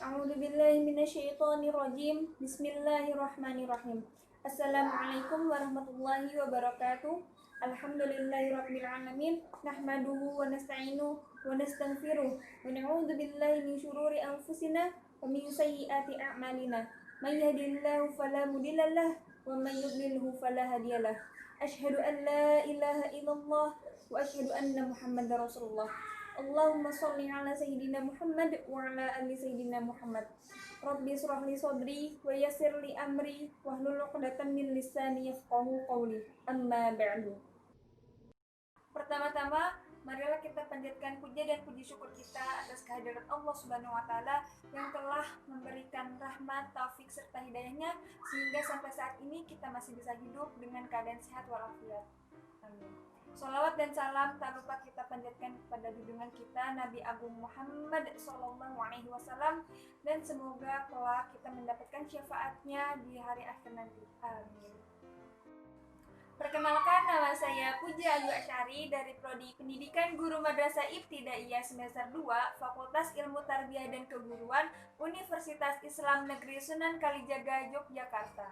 A'udzubillahi minasyaitonirrajim. Bismillahirrahmanirrahim. Assalamualaikum warahmatullahi wabarakatuh. Alhamdulillahirabbil alamin. Nahmaduhu wa nasta'inuhu wa nastaghfiruh. Wa na'udzubillahi min syururi anfusina wa min sayyiati a'malina. May yahdihillahu fala mudhillalah wa may yudlilhu fala hadiyalah. Asyhadu an la ilaha illallah wa asyhadu anna Muhammadar Rasulullah. Allahumma sholli ala sayyidina Muhammad wa ala ali sayyidina Muhammad. Rabbi shrah li sadri wa yassir li amri wahlul 'uqdatam min lisani yafqahu qawli. Amma ba'du. Pertama-tama, marilah kita panjatkan puja dan puji syukur kita atas kehadirat Allah Subhanahu wa taala yang telah memberikan rahmat, taufik serta hidayahnya sehingga sampai saat ini kita masih bisa hidup dengan keadaan sehat walafiat. Amin. Sholawat dan salam tak lupa kita panjatkan kepada junjungan kita Nabi Agung Muhammad SAW, dan semoga kelak kita mendapatkan syafaatnya di hari akhir nanti. Amin. Perkenalkan, nama saya Puja Ayu Asyari dari Prodi Pendidikan Guru Madrasah Ibtidaiyah semester 2 Fakultas Ilmu Tarbiyah dan Keguruan Universitas Islam Negeri Sunan Kalijaga, Yogyakarta.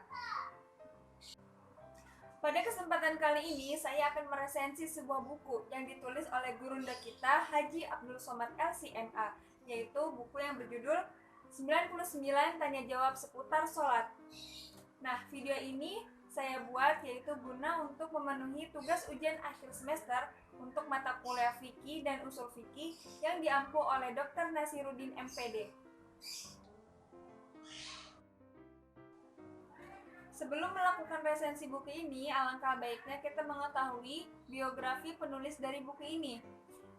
Pada kesempatan kali ini, saya akan meresensi sebuah buku yang ditulis oleh gurunda kita, Haji Abdul Somad LCMA, yaitu buku yang berjudul 99 Tanya Jawab Seputar Sholat. Nah, video ini saya buat yaitu guna untuk memenuhi tugas ujian akhir semester untuk mata kuliah fikih dan usul fikih yang diampu oleh Dr. Nasiruddin MPD. Sebelum melakukan resensi buku ini, alangkah baiknya kita mengetahui biografi penulis dari buku ini.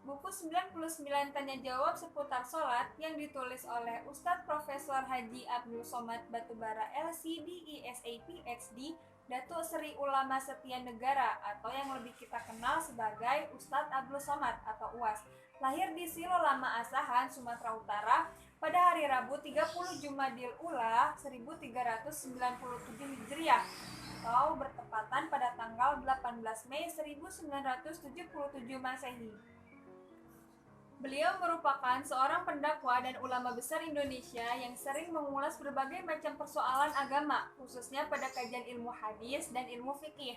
Buku 99 Tanya Jawab Seputar Sholat yang ditulis oleh Ustadz Profesor Haji Abdul Somad Batubara LC DISA PhD, Datuk Seri Ulama Setia Negara atau yang lebih kita kenal sebagai Ustadz Abdul Somad atau UAS. Lahir di Silo Lama Asahan, Sumatera Utara pada hari Rabu 30 Jumadil Ula 1397 Hijriah atau bertepatan pada tanggal 18 Mei 1977 Masehi. Beliau merupakan seorang pendakwa dan ulama besar Indonesia yang sering mengulas berbagai macam persoalan agama, khususnya pada kajian ilmu hadis dan ilmu fikih.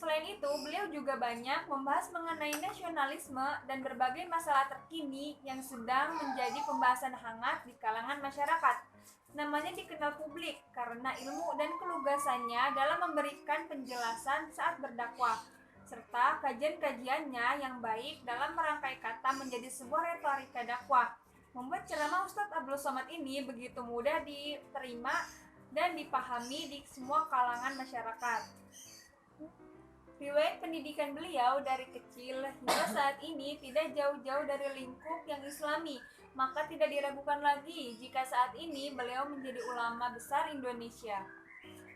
Selain itu, beliau juga banyak membahas mengenai nasionalisme dan berbagai masalah terkini yang sedang menjadi pembahasan hangat di kalangan masyarakat. Namanya dikenal publik karena ilmu dan kelugasannya dalam memberikan penjelasan saat berdakwah, serta kajian-kajiannya yang baik dalam merangkai kata menjadi sebuah retorika dakwah. Membuat ceramah Ustadz Abdul Somad ini begitu mudah diterima dan dipahami di semua kalangan masyarakat. Riwayat pendidikan beliau dari kecil hingga saat ini tidak jauh-jauh dari lingkup yang islami, maka tidak diragukan lagi jika saat ini beliau menjadi ulama besar Indonesia.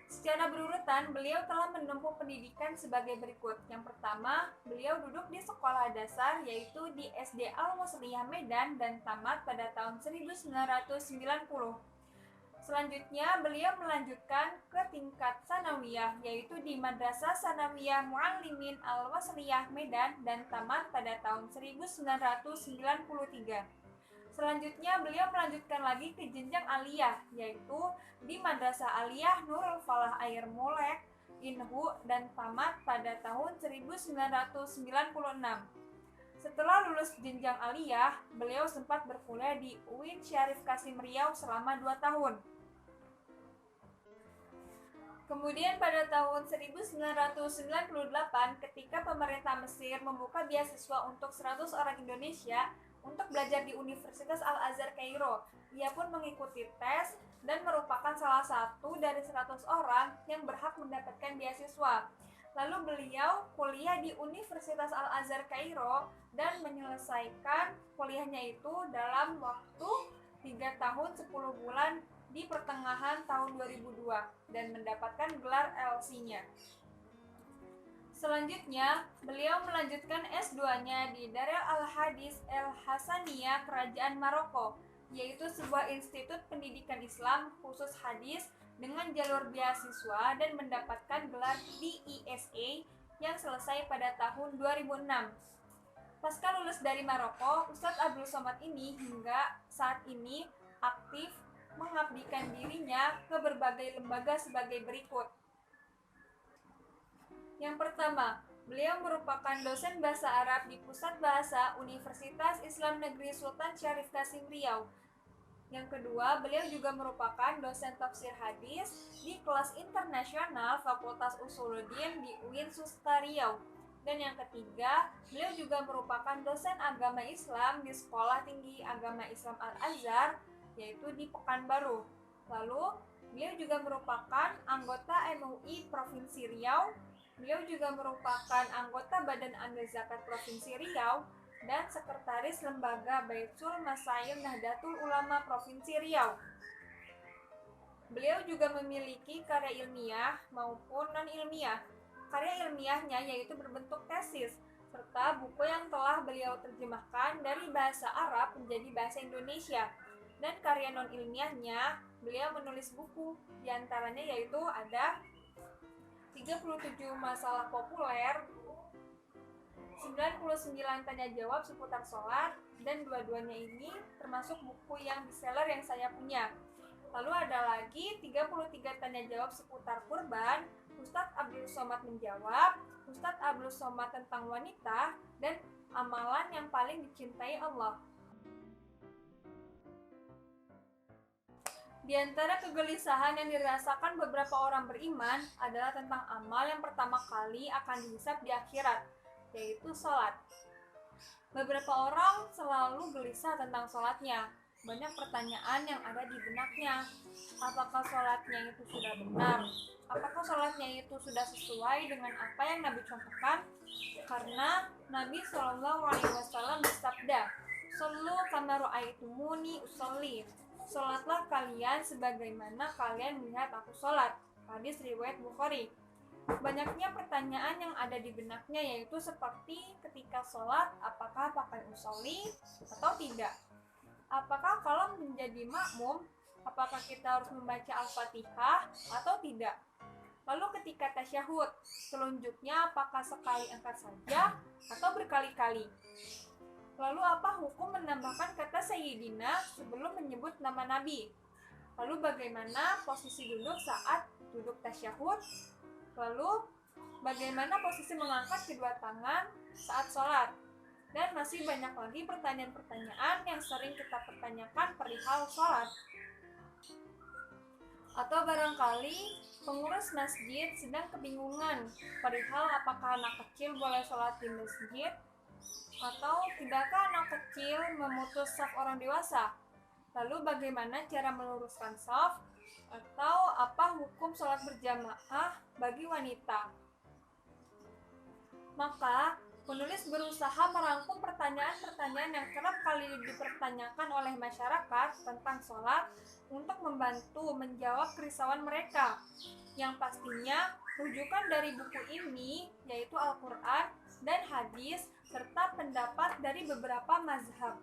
Secara berurutan, beliau telah menempuh pendidikan sebagai berikut. Yang pertama, beliau duduk di sekolah dasar yaitu di SD Al-Wasliyah Medan dan tamat pada tahun 1990. Selanjutnya, beliau melanjutkan ke tingkat sanawiyah, yaitu di Madrasah Sanawiyah Muallimin Al-Wasliyah Medan dan tamat pada tahun 1993. Selanjutnya, beliau melanjutkan lagi ke jenjang aliyah, yaitu di Madrasah Aliyah Nurul Falah Air Molek, Inhu, dan tamat pada tahun 1996. Setelah lulus jenjang aliyah, beliau sempat berkuliah di UIN Syarif Kasim Riau selama 2 tahun. Kemudian pada tahun 1998, ketika pemerintah Mesir membuka beasiswa untuk 100 orang Indonesia untuk belajar di Universitas Al-Azhar Kairo, ia pun mengikuti tes dan merupakan salah satu dari 100 orang yang berhak mendapatkan beasiswa. Lalu beliau kuliah di Universitas Al-Azhar Kairo dan menyelesaikan kuliahnya itu dalam waktu 3 tahun 10 bulan di pertengahan tahun 2002 dan mendapatkan gelar LC-nya. Selanjutnya, beliau melanjutkan S2-nya di Darul Al-Hadis El-Hasaniyah Kerajaan Maroko, yaitu sebuah institut pendidikan Islam khusus hadis dengan jalur beasiswa dan mendapatkan gelar DISA yang selesai pada tahun 2006. Pasca lulus dari Maroko, Ustadz Abdul Somad ini hingga saat ini aktif karirnya ke berbagai lembaga sebagai berikut. Yang pertama, beliau merupakan dosen bahasa Arab di Pusat Bahasa Universitas Islam Negeri Sultan Syarif Kasim Riau. Yang kedua, beliau juga merupakan dosen tafsir hadis di kelas internasional Fakultas Usuluddin di UIN Susta Riau. Dan yang ketiga, beliau juga merupakan dosen agama Islam di Sekolah Tinggi Agama Islam Al-Azhar, yaitu di Pekanbaru. Lalu, beliau juga merupakan anggota MUI Provinsi Riau. Beliau juga merupakan anggota Badan Amil Zakat Provinsi Riau dan Sekretaris Lembaga Baitul Masail Nahdlatul Ulama Provinsi Riau. Beliau juga memiliki karya ilmiah maupun non-ilmiah. Karya ilmiahnya yaitu berbentuk tesis, serta buku yang telah beliau terjemahkan dari bahasa Arab menjadi bahasa Indonesia. Dan karya non-ilmiahnya, beliau menulis buku, diantaranya yaitu ada 37 masalah populer, 99 tanya jawab seputar sholat, dan dua-duanya ini termasuk buku yang bestseller yang saya punya. Lalu ada lagi 33 tanya jawab seputar kurban, Ustadz Abdul Somad menjawab, Ustadz Abdul Somad tentang wanita, dan amalan yang paling dicintai Allah. Di antara kegelisahan yang dirasakan beberapa orang beriman adalah tentang amal yang pertama kali akan dihisab di akhirat, yaitu sholat. Beberapa orang selalu gelisah tentang sholatnya. Banyak pertanyaan yang ada di benaknya. Apakah sholatnya itu sudah benar? Apakah sholatnya itu sudah sesuai dengan apa yang Nabi contohkan? Karena Nabi SAW bersabda, "Shollu kama ra'aitumuni usolli." Sholatlah kalian sebagaimana kalian melihat aku sholat. Hadis riwayat Bukhari. Banyaknya pertanyaan yang ada di benaknya yaitu seperti ketika sholat, apakah pakai usolli atau tidak? Apakah kalau menjadi makmum, apakah kita harus membaca Al-Fatihah atau tidak? Lalu ketika tasyahud, selanjutnya apakah sekali angkat saja atau berkali-kali? Lalu apa hukum menambahkan kata Sayyidina sebelum menyebut nama Nabi? Lalu bagaimana posisi duduk saat duduk tasyahud? Lalu bagaimana posisi mengangkat kedua tangan saat sholat? Dan masih banyak lagi pertanyaan-pertanyaan yang sering kita pertanyakan perihal sholat. Atau barangkali pengurus masjid sedang kebingungan perihal apakah anak kecil boleh sholat di masjid, atau tidakkah anak kecil memutus shaf orang dewasa? Lalu bagaimana cara meluruskan shaf? Atau apa hukum sholat berjamaah bagi wanita? Maka, penulis berusaha merangkum pertanyaan-pertanyaan yang kerap kali dipertanyakan oleh masyarakat tentang sholat untuk membantu menjawab kerisauan mereka. Yang pastinya, rujukan dari buku ini yaitu Al-Quran dan hadis serta pendapat dari beberapa mazhab.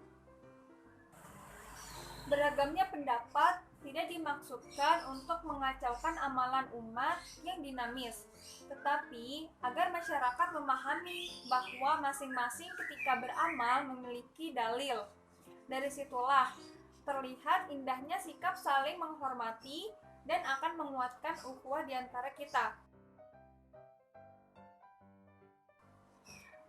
Beragamnya pendapat tidak dimaksudkan untuk mengacaukan amalan umat yang dinamis, tetapi agar masyarakat memahami bahwa masing-masing ketika beramal memiliki dalil. Dari situlah terlihat indahnya sikap saling menghormati dan akan menguatkan ukhuwah di antara kita.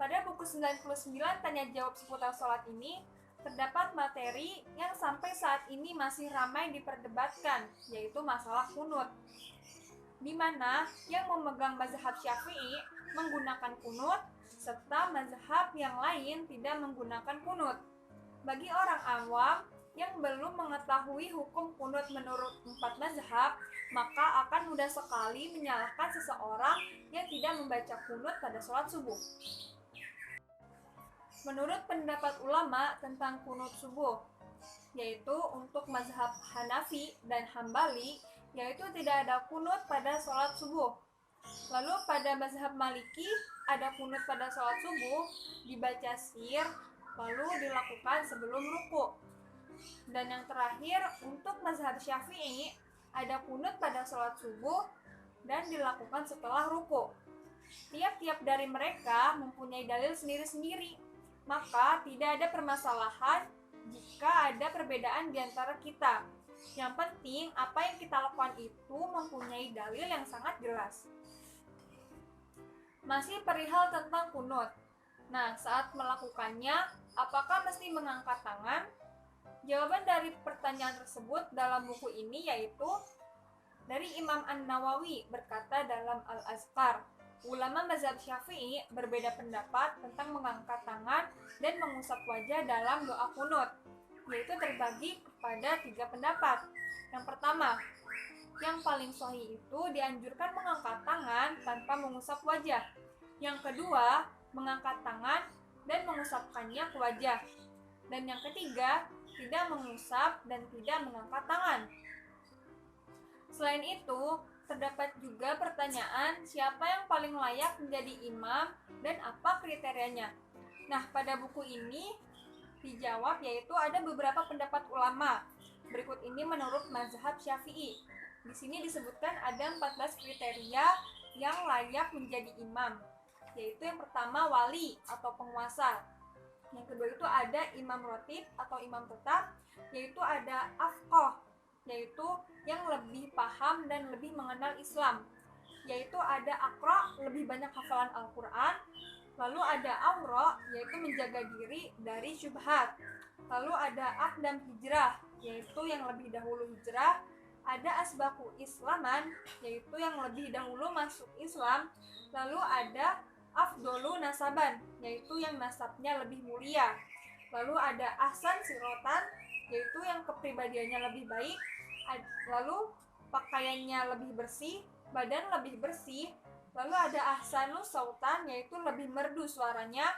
Pada buku 99 tanya jawab seputar sholat ini, terdapat materi yang sampai saat ini masih ramai diperdebatkan, yaitu masalah kunut. Di mana yang memegang mazhab Syafi'i menggunakan kunut, serta mazhab yang lain tidak menggunakan kunut. Bagi orang awam yang belum mengetahui hukum kunut menurut 4 mazhab, maka akan mudah sekali menyalahkan seseorang yang tidak membaca kunut pada sholat subuh. Menurut pendapat ulama tentang kunut subuh, yaitu untuk mazhab Hanafi dan Hambali, yaitu tidak ada kunut pada sholat subuh. Lalu pada mazhab Maliki ada kunut pada sholat subuh, dibaca sir, lalu dilakukan sebelum ruku. Dan yang terakhir, untuk mazhab Syafi'i ada kunut pada sholat subuh dan dilakukan setelah ruku. Tiap-tiap dari mereka mempunyai dalil sendiri-sendiri. Maka tidak ada permasalahan jika ada perbedaan di antara kita. Yang penting apa yang kita lakukan itu mempunyai dalil yang sangat jelas. Masih perihal tentang kunut. Nah, saat melakukannya, apakah mesti mengangkat tangan? Jawaban dari pertanyaan tersebut dalam buku ini yaitu dari Imam An-Nawawi berkata dalam Al-Azkar, ulama mazhab Syafi'i berbeda pendapat tentang mengangkat tangan dan mengusap wajah dalam doa kunut, yaitu terbagi kepada 3 pendapat. Yang pertama, yang paling sahih itu dianjurkan mengangkat tangan tanpa mengusap wajah. Yang kedua, mengangkat tangan dan mengusapkannya ke wajah. Dan yang ketiga, tidak mengusap dan tidak mengangkat tangan. Selain itu, terdapat juga pertanyaan siapa yang paling layak menjadi imam dan apa kriterianya. Nah, pada buku ini dijawab yaitu ada beberapa pendapat ulama. Berikut ini menurut mazhab Syafi'i. Di sini disebutkan ada 14 kriteria yang layak menjadi imam, yaitu yang pertama wali atau penguasa. Yang kedua itu ada imam rotib atau imam tetap, yaitu ada afqah, yaitu yang lebih paham dan lebih mengenal Islam, yaitu ada aqra, lebih banyak hafalan Al-Quran. Lalu ada amra, yaitu menjaga diri dari syubhat. Lalu ada aqdam hijrah, yaitu yang lebih dahulu hijrah. Ada asbaku islaman, yaitu yang lebih dahulu masuk Islam. Lalu ada afdolu nasaban, yaitu yang nasabnya lebih mulia. Lalu ada ahsan sirotan, yaitu yang kepribadiannya lebih baik. Lalu pakaiannya lebih bersih, badan lebih bersih. Lalu ada ahsanu sautan, yaitu lebih merdu suaranya.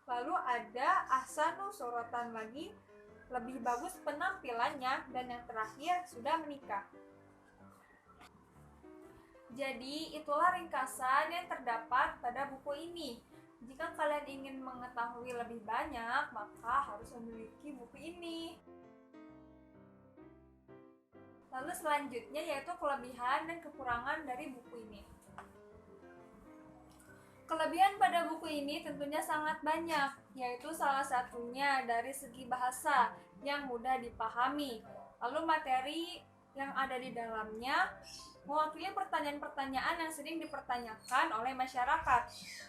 Lalu ada ahsanu sorotan lagi, lebih bagus penampilannya. Dan yang terakhir sudah menikah. Jadi itulah ringkasan yang terdapat pada buku ini. Jika kalian ingin mengetahui lebih banyak, maka harus memiliki buku ini. Lalu selanjutnya yaitu kelebihan dan kekurangan dari buku ini. Kelebihan pada buku ini tentunya sangat banyak, yaitu salah satunya dari segi bahasa yang mudah dipahami. Lalu materi yang ada di dalamnya mewakili pertanyaan-pertanyaan yang sering dipertanyakan oleh masyarakat.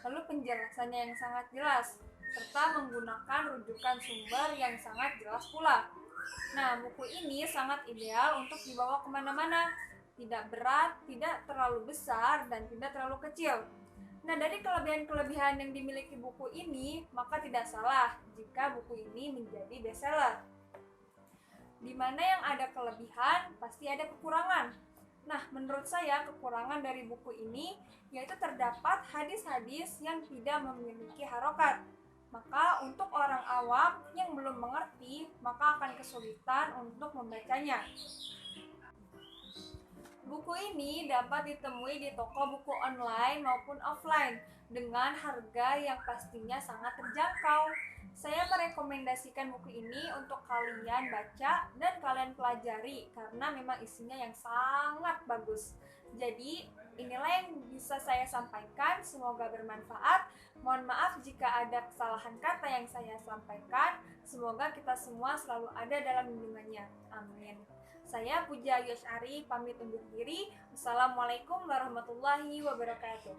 Lalu penjelasannya yang sangat jelas, serta menggunakan rujukan sumber yang sangat jelas pula. Nah, buku ini sangat ideal untuk dibawa kemana-mana. Tidak berat, tidak terlalu besar, dan tidak terlalu kecil. Nah, dari kelebihan-kelebihan yang dimiliki buku ini, maka tidak salah jika buku ini menjadi bestseller. Di mana yang ada kelebihan, pasti ada kekurangan. Nah, menurut saya kekurangan dari buku ini yaitu terdapat hadis-hadis yang tidak memiliki harokat. Maka untuk orang awam yang belum mengerti, maka akan kesulitan untuk membacanya. Buku ini dapat ditemui di toko buku online maupun offline dengan harga yang pastinya sangat terjangkau. Saya merekomendasikan buku ini untuk kalian baca dan kalian pelajari karena memang isinya yang sangat bagus. Jadi, inilah yang bisa saya sampaikan, semoga bermanfaat. Mohon maaf jika ada kesalahan kata yang saya sampaikan. Semoga kita semua selalu ada dalam lindungannya. Amin. Saya Puja Yosyari pamit undur diri. Wassalamualaikum warahmatullahi wabarakatuh.